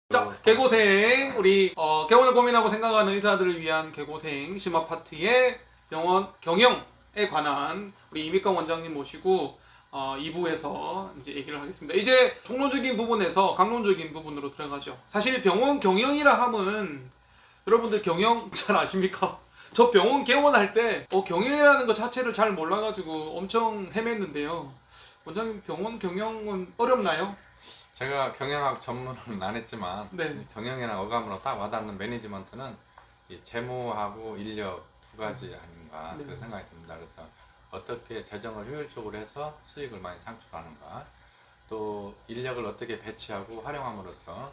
자, 개고생 우리 개원을 고민하고 생각하는 의사들을 위한 개고생 심화 파트의 병원 경영에 관한 우리 이미강 원장님 모시고 2부에서 이제 얘기를 하겠습니다. 이제 총론적인 부분에서 강론적인 부분으로 들어가죠. 사실 병원 경영이라 하면 여러분들 경영 잘 아십니까? 저 병원 개원할 때 경영이라는 것 자체를 잘 몰라가지고 엄청 헤맸는데요. 원장님 병원 경영은 어렵나요? 제가 경영학 전문은 안 했지만 네. 경영이나 어감으로 딱 와닿는 매니지먼트는 이 재무하고 인력 두 가지 아닌가 네. 그런 생각이 듭니다. 그래서 어떻게 재정을 효율적으로 해서 수익을 많이 창출하는가, 또 인력을 어떻게 배치하고 활용함으로써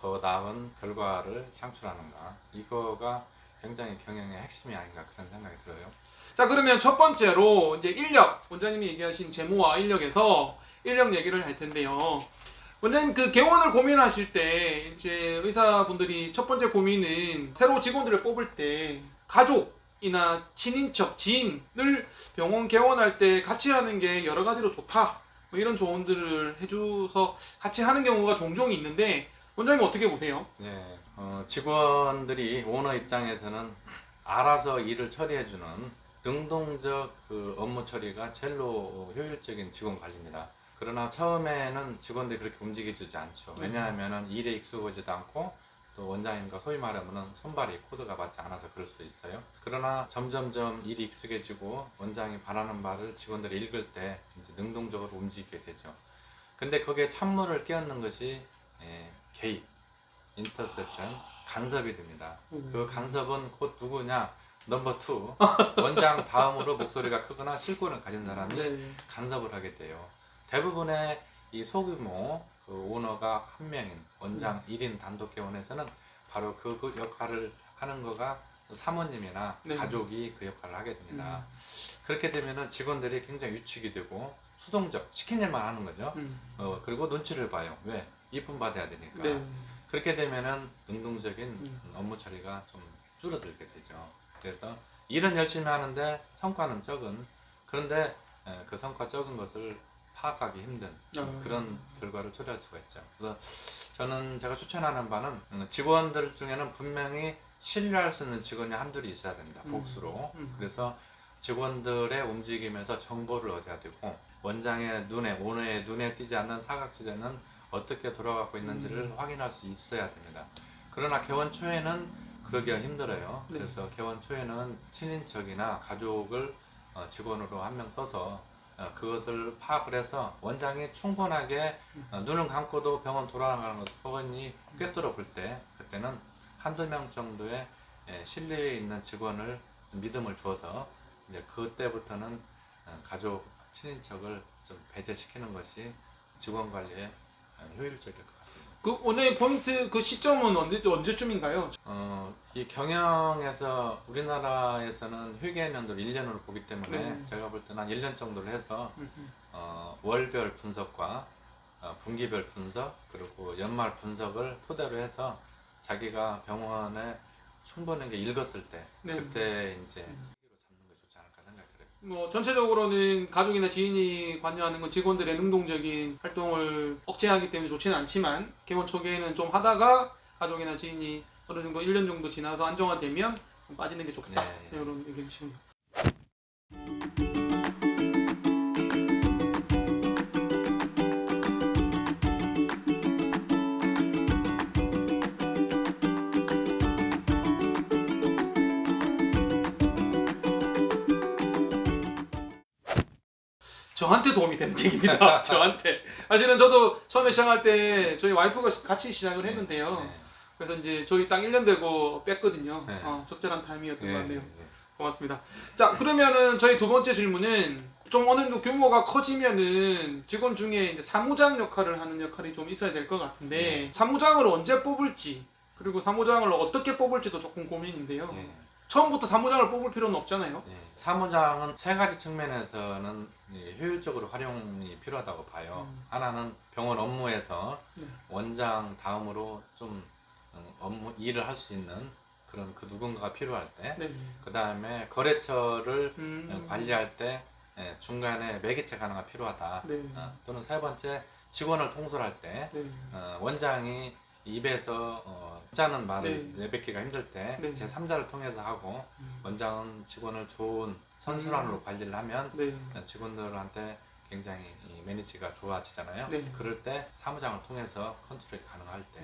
더 나은 결과를 창출하는가, 이거가 굉장히 경영의 핵심이 아닌가 그런 생각이 들어요. 자, 그러면 첫 번째로 이제 인력, 원장님이 얘기하신 재무와 인력에서 인력 얘기를 할 텐데요. 원장님 그 개원을 고민하실 때 이제 의사분들이 첫 번째 고민은 새로 직원들을 뽑을 때 가족이나 친인척, 지인을 병원 개원할 때 같이 하는 게 여러 가지로 좋다, 뭐 이런 조언들을 해줘서 같이 하는 경우가 종종 있는데 원장님 어떻게 보세요? 네, 직원들이 오너 입장에서는 알아서 일을 처리해주는 능동적 그 업무 처리가 제일로 효율적인 직원 관리입니다. 그러나 처음에는 직원들이 그렇게 움직여주지 않죠. 왜냐하면 일에 익숙하지도 않고 또 원장님과 소위 말하면 손발이 코드가 맞지 않아서 그럴 수도 있어요. 그러나 점점점 일이 익숙해지고 원장이 바라는 말을 직원들이 읽을 때 이제 능동적으로 움직이게 되죠. 근데 거기에 찬물을 끼얹는 것이 개입, 인터셉션, 간섭이 됩니다. 그 간섭은 곧 누구냐? 넘버 2, 원장 다음으로 목소리가 크거나 실권을 가진 사람이 간섭을 하게 돼요. 대부분의 이 소규모 그 오너가 한 명인 원장 1인 단독 개원에서는 바로 그 역할을 하는 거가 사모님이나 가족이 그 역할을 하게 됩니다. 그렇게 되면은 직원들이 굉장히 위축이 되고 수동적, 시킨 일만 하는 거죠. 그리고 눈치를 봐요. 왜? 이쁨 받아야 되니까. 그렇게 되면은 능동적인 업무 처리가 좀 줄어들게 되죠. 그래서 일은 열심히 하는데 성과는 적은, 그런데 그 성과 적은 것을 파악하기 힘든 그런 결과를 초래할 수가 있죠. 그래서 저는 제가 추천하는 바는 직원들 중에는 분명히 신뢰할 수 있는 직원이 한둘이 있어야 됩니다. 복수로. 그래서 직원들의 움직임에서 정보를 얻어야 되고, 원장의 눈에, 오너의 눈에 띄지 않는 사각지대는 어떻게 돌아가고 있는지를 확인할 수 있어야 됩니다. 그러나 개원 초에는 그러기가 힘들어요. 그래서 개원 초에는 친인척이나 가족을 직원으로 한 명 써서 그것을 파악을 해서 원장이 충분하게 눈을 감고도 병원 돌아가는 것을 뻔히 꿰뚫어 볼 때, 그때는 한두 명 정도의 신뢰에 있는 직원을 믿음을 주어서 이제 그때부터는 가족, 친인척을 좀 배제시키는 것이 직원 관리에 효율적일 것 같습니다. 그 원장님 포인트 그 시점은 언제쯤인가요? 이 경영에서 우리나라에서는 회계연도를 1년으로 보기 때문에 제가 볼 때는 한 1년 정도를 해서 월별 분석과 분기별 분석, 그리고 연말 분석을 토대로 해서 자기가 병원에 충분하게 읽었을 때 그때 이제 잡는 게 좋지 않을까 생각이 들어요. 뭐 전체적으로는 가족이나 지인이 관여하는 건 직원들의 능동적인 활동을 억제하기 때문에 좋지는 않지만 개원 초기에는 좀 하다가 가족이나 지인이 어느 정도 1년 정도 지나서 안정화되면 좀 빠지는 게 좋겠다. 이런 얘기시군요. 저한테 도움이 되는 얘기입니다. 저한테. 사실은 저도 처음에 시작할 때 저희 와이프가 같이 시작을 했는데요. 그래서 이제 저희 딱 1년 되고 뺐거든요. 적절한 타이밍이었던 것 같네요. 고맙습니다. 자, 그러면은 저희 두 번째 질문은 좀 어느 정도 규모가 커지면은 직원 중에 이제 사무장 역할을 하는 역할이 좀 있어야 될 것 같은데 사무장을 언제 뽑을지, 그리고 사무장을 어떻게 뽑을지도 조금 고민인데요. 처음부터 사무장을 뽑을 필요는 없잖아요. 사무장은 세 가지 측면에서는 효율적으로 활용이 필요하다고 봐요. 하나는 병원 업무에서 원장 다음으로 좀 업무 일을 할 수 있는 그런 그 누군가가 필요할 때, 그 다음에 거래처를 관리할 때 중간에 매개체 가능가 필요하다. 네. 또는 세 번째 직원을 통솔할 때 네. 원장이 입에서 짜는 말을 네. 내뱉기가 힘들 때 네. 제3자를 통해서 하고 원장은 직원을 좋은 선순환으로 관리를 하면 네. 직원들한테 굉장히 이 매니지가 좋아지잖아요. 네. 그럴 때 사무장을 통해서 컨트롤이 가능할 때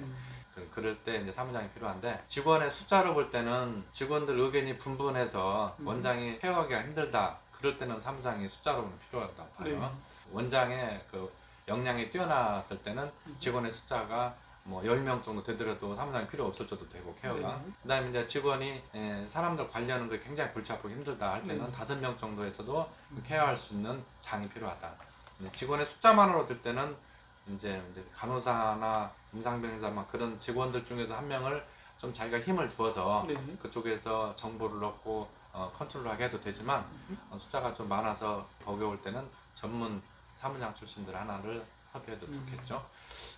그럴 때 이제 사무장이 필요한데 직원의 숫자를 볼 때는 직원들 의견이 분분해서 원장이 케어하기가 힘들다. 그럴 때는 사무장이 숫자로는 필요하다고 봐요. 네. 원장의 그 역량이 뛰어났을 때는 직원의 숫자가 뭐 10명 정도 되더라도 사무장이 필요 없어져도 되고 케어가. 네. 그 다음에 이제 직원이 사람들 관리하는 게 굉장히 골치 아프고 힘들다 할 때는 네. 5명 정도에서도 케어할 수 있는 장이 필요하다. 직원의 숫자만으로 들 때는 이제 간호사나 임상병사 막 그런 직원들 중에서 한 명을 좀 자기가 힘을 주어서 네. 그쪽에서 정보를 얻고 컨트롤하게 해도 되지만 숫자가 좀 많아서 버거울 때는 전문 사무장 출신들 하나를 섭외해도 좋겠죠.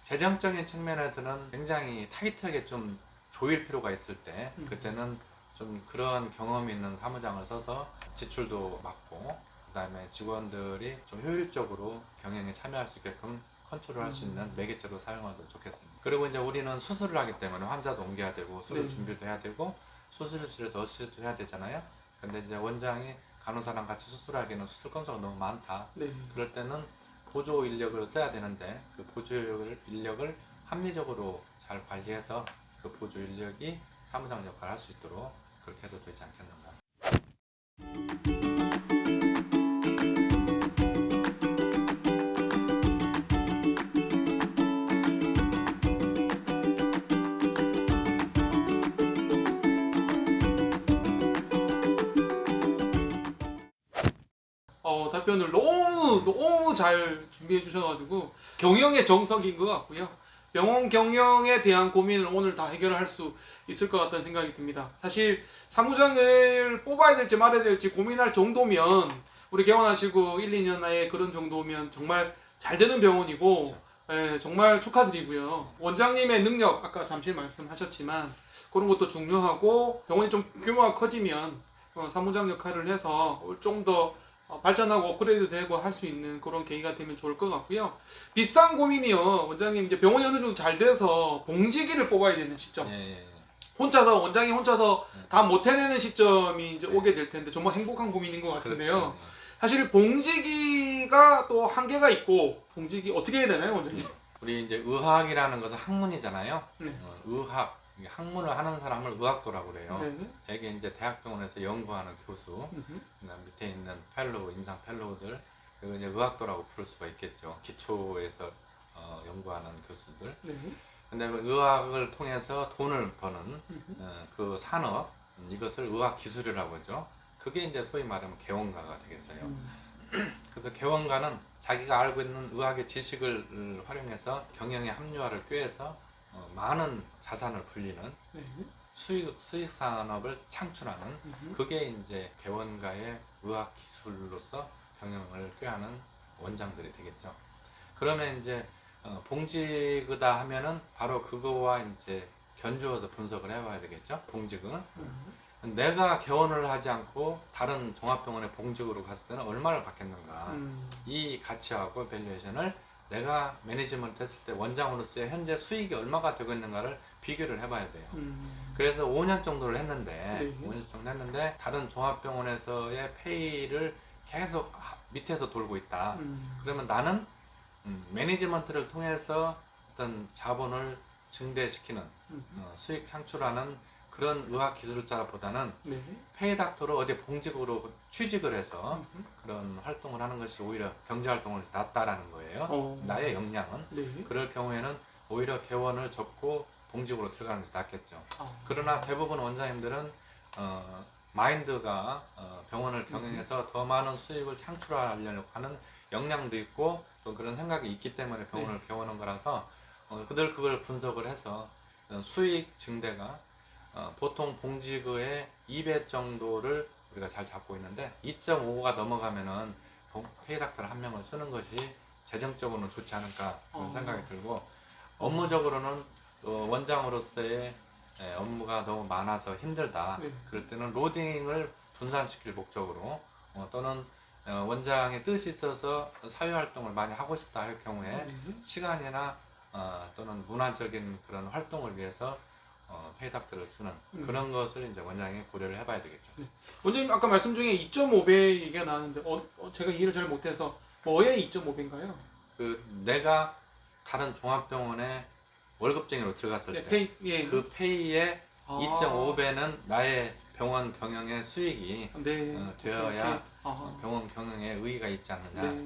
재정적인 측면에서는 굉장히 타이트하게 좀 조일 필요가 있을 때 그때는 좀 그런 경험이 있는 사무장을 써서 지출도 막고 그 다음에 직원들이 좀 효율적으로 경영에 참여할 수 있게끔 컨트롤할 수 있는 매개체로 사용하도 좋겠습니다. 그리고 이제 우리는 수술을 하기 때문에 환자도 옮겨야 되고 수술 준비도 해야 되고 수술실에서 어시스트도 해야 되잖아요. 근데 이제 원장이 간호사랑 같이 수술하기에는 수술 건수가 너무 많다. 네. 그럴 때는 보조 인력을 써야 되는데 그 보조 인력을 합리적으로 잘 관리해서 그 보조 인력이 사무장 역할을 할 수 있도록 그렇게 해도 되지 않겠는가. 답변을 너무 잘 준비해 주셔가지고 경영의 정석인 것 같고요. 병원 경영에 대한 고민을 오늘 다 해결할 수 있을 것 같다는 생각이 듭니다. 사실 사무장을 뽑아야 될지 말아야 될지 고민할 정도면 우리 개원하시고 1, 2년 나에 그런 정도면 정말 잘 되는 병원이고 예, 정말 축하드리고요. 원장님의 능력 아까 잠시 말씀하셨지만 그런 것도 중요하고 병원이 좀 규모가 커지면 사무장 역할을 해서 좀 더 발전하고 업그레이드 되고 할 수 있는 그런 계기가 되면 좋을 것 같고요. 비슷한 고민이요. 원장님 이제 병원이 어느 정도 잘 돼서 봉지기를 뽑아야 되는 시점. 원장이 혼자서 다 못 해내는 시점이 이제 오게 될 텐데 정말 행복한 고민인 것 같은데요. 그렇죠. 사실 봉지기가 또 한계가 있고 봉지기 어떻게 해야 되나요, 원장님? 우리 이제 의학이라는 것은 학문이잖아요. 네. 의학 학문을 하는 사람을 의학도라고 그래요. 네. 이게 이제 대학병원에서 연구하는 교수, 그다음 밑에 있는 펠로우, 임상 펠로우들, 그리고 이제 의학도라고 부를 수가 있겠죠. 기초에서 연구하는 교수들. 네. 근데 그 의학을 통해서 돈을 버는 그 산업, 이것을 의학 기술이라고 하죠. 그게 이제 소위 말하면 개원가가 되겠어요. 그래서 개원가는 자기가 알고 있는 의학의 지식을 활용해서 경영의 합리화를 꾀해서 많은 자산을 불리는 수익 산업을 창출하는 그게 이제 개원가의 의학 기술로서 경영을 꾀하는 원장들이 되겠죠. 그러면 이제 봉직이다 하면은 바로 그거와 이제 견주어서 분석을 해봐야 되겠죠. 봉직은 내가 개원을 하지 않고 다른 종합병원의 봉직으로 갔을 때는 얼마를 받겠는가. 이 가치하고 밸류에이션을 내가 매니지먼트 했을 때 원장으로서의 현재 수익이 얼마가 되고 있는가를 비교를 해봐야 돼요. 그래서 5년 정도를 했는데 5년 정도 했는데 다른 종합병원에서의 페이를 계속 밑에서 돌고 있다. 그러면 나는 매니지먼트를 통해서 어떤 자본을 증대시키는 수익 창출하는 그런 의학 기술자보다는 페이닥터로 어디 봉직으로 취직을 해서 그런 활동을 하는 것이 오히려 경제활동을 낫다라는 거예요. 나의 역량은. 그럴 경우에는 오히려 개원을 접고 봉직으로 들어가는 게 낫겠죠. 그러나 대부분 원장님들은 마인드가 병원을 경영해서 더 많은 수익을 창출하려고 하는 역량도 있고 또 그런 생각이 있기 때문에 병원을 개원한 거라서 그걸 분석을 해서 수익 증대가 보통 봉직의 2배 정도를 우리가 잘 잡고 있는데 2.5가 넘어가면은 페이닥터 한 명을 쓰는 것이 재정적으로는 좋지 않을까 그런 생각이 들고 업무적으로는 원장으로서의 업무가 너무 많아서 힘들다. 그럴 때는 로딩을 분산시킬 목적으로 또는 원장의 뜻이 있어서 사회활동을 많이 하고 싶다 할 경우에 네. 시간이나 또는 문화적인 그런 활동을 위해서 페이닥터를 쓰는 그런 것을 이제 원장이 고려를 해봐야 되겠죠. 원장님 아까 말씀 중에 2.5배 얘기가 나왔는데 제가 이해를 잘 못해서 뭐의 2.5배인가요? 그 내가 다른 종합병원에 월급쟁이로 들어갔을 네, 때 페이, 예. 그 페이의 아. 2.5배는 나의 병원 경영의 수익이 네. 되어야 오케이. 아. 병원 경영에 의의가 있지 않느냐. 네.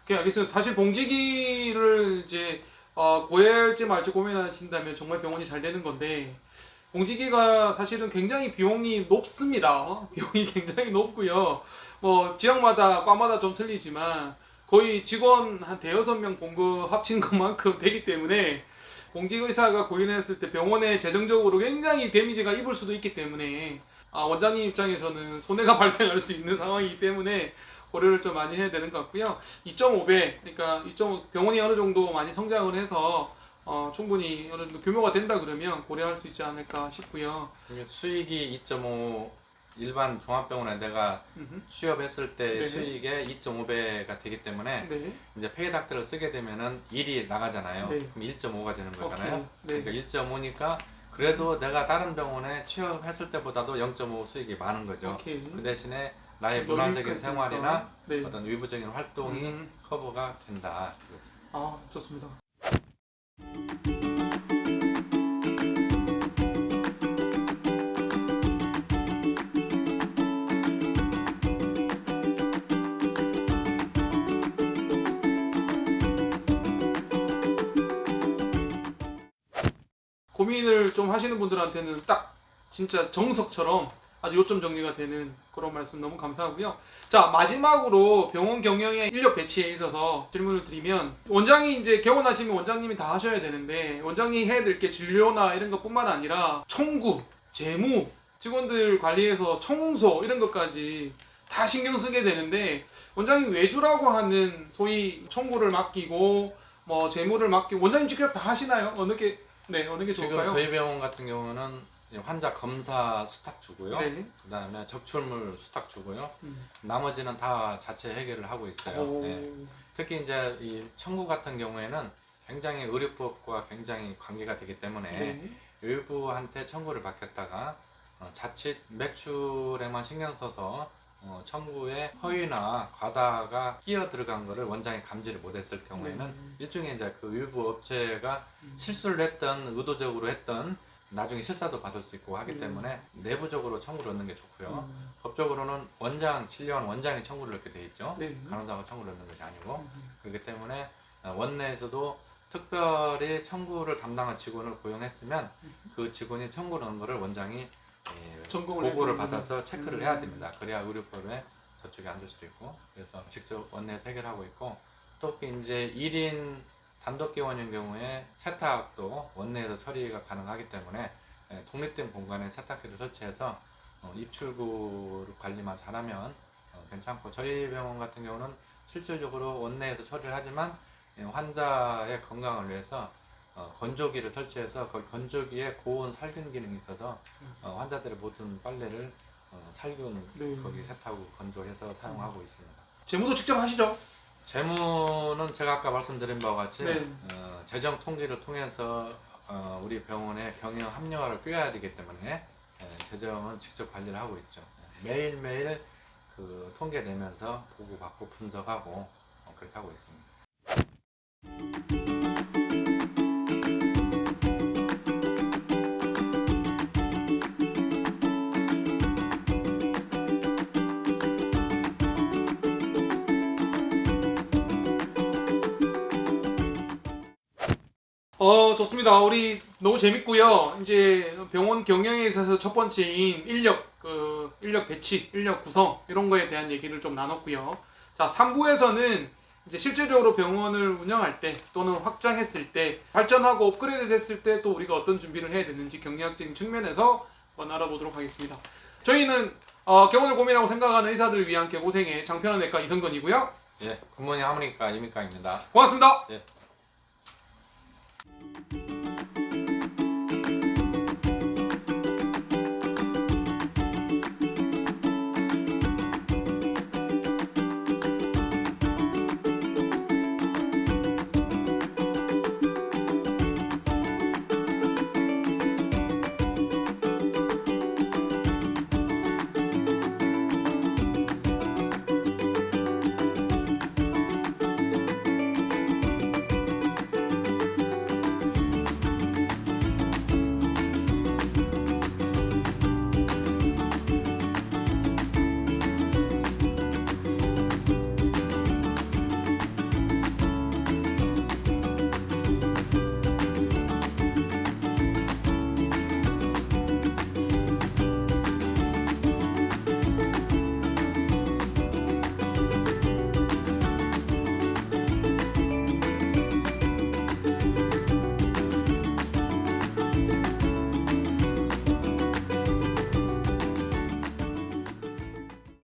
오케이, 알겠습니다. 사실 봉지기를 이제 구할지 말지 고민하신다면 정말 병원이 잘 되는 건데 봉지기가 사실은 굉장히 비용이 높습니다. 비용이 굉장히 높고요. 뭐 지역마다 과마다 좀 틀리지만 거의 직원 한 대여섯 명 봉급 합친 것만큼 되기 때문에 공직 의사가 고인했을 때 병원에 재정적으로 굉장히 데미지가 입을 수도 있기 때문에 원장님 입장에서는 손해가 발생할 수 있는 상황이기 때문에 고려를 좀 많이 해야 되는 것 같고요. 2.5배, 그러니까 병원이 어느 정도 많이 성장을 해서 충분히 어느 정도 규모가 된다 그러면 고려할 수 있지 않을까 싶고요. 수익이 2.5 일반 종합병원에 내가 취업했을 때 네. 수익의 2.5배가 되기 때문에 네. 이제 페이닥터를 쓰게 되면은 1이 나가잖아요. 네. 그럼 1.5가 되는 거잖아요. 오케이. 네. 그러니까 1.5니까 그래도 내가 다른 병원에 취업했을 때보다도 0.5 수익이 많은 거죠. 오케이. 그 대신에 나의 여유가 문화적인 있으니까. 생활이나 네. 어떤 외부적인 활동이 커버가 된다. 좋습니다. 고민을 좀 하시는 분들한테는 딱 진짜 정석처럼 아주 요점 정리가 되는 그런 말씀 너무 감사하고요. 자, 마지막으로 병원 경영의 인력 배치에 있어서 질문을 드리면 원장이 이제 개원하시면 원장님이 다 하셔야 되는데 원장이 해야 될 게 진료나 이런 것뿐만 아니라 청구, 재무, 직원들 관리해서 청소 이런 것까지 다 신경 쓰게 되는데 원장이 외주라고 하는 소위 청구를 맡기고 뭐 재무를 맡기고 원장님 직접 다 하시나요? 어느 게 지금 좋을까요? 저희 병원 같은 경우는 이제 환자 검사 수탁 주고요. 네. 그다음에 적출물 수탁 주고요. 음. 나머지는 다 자체 해결을 하고 있어요. 오. 네. 특히 이제 이 청구 같은 경우에는 굉장히 의료법과 굉장히 관계가 되기 때문에 네. 일부한테 청구를 맡겼다가 자칫 매출에만 신경 써서 청구에 허위나 과다가 끼어 들어간 거를 원장이 감지를 못했을 경우에는 일종의 이제 그 일부 업체가 실수를 했던 의도적으로 했던 나중에 실사도 받을 수 있고 하기 때문에 내부적으로 청구를 넣는 게 좋고요. 법적으로는 진료원 원장이 청구를 넣게 돼 있죠. 네. 간호사가 청구를 넣는 것이 아니고 그렇기 때문에 원내에서도 특별히 청구를 담당한 직원을 고용했으면 그 직원이 청구 넣은 거를 원장이 보고를 받아서 체크를 해야 됩니다. 그래야 의료법에 저쪽에 앉을 수도 있고 그래서 직접 원내에서 해결하고 있고 또 이제 1인 단독개원인 경우에 세탁도 원내에서 처리가 가능하기 때문에 독립된 공간에 세탁기를 설치해서 입출구 관리만 잘하면 괜찮고 저희 병원 같은 경우는 실질적으로 원내에서 처리를 하지만 환자의 건강을 위해서 건조기를 설치해서 거기 건조기에 고온 살균 기능이 있어서 환자들의 모든 빨래를 살균 거기 세탁하고 건조해서 사용하고 있습니다. 재무도 직접 하시죠? 재무는 제가 아까 말씀드린 바와 같이 네. 재정 통계를 통해서 우리 병원의 경영 합리화를 꾀해야 되기 때문에 재정은 직접 관리를 하고 있죠. 매일매일 그 통계 내면서 보고받고 분석하고 그렇게 하고 있습니다. 좋습니다. 우리 너무 재밌고요. 이제 병원 경영에 있어서 첫 번째인 인력 배치, 인력 구성 이런 거에 대한 얘기를 좀 나눴고요. 자, 3부에서는 이제 실제적으로 병원을 운영할 때 또는 확장했을 때 발전하고 업그레이드 됐을 때 또 우리가 어떤 준비를 해야 되는지 경영학적인 측면에서 한번 알아보도록 하겠습니다. 저희는 개원을 고민하고 생각하는 의사들을 위한 개고생의 장편외과 이성건이고요. 예, 굿모닝 하모니카 이민가입니다. 고맙습니다. 예.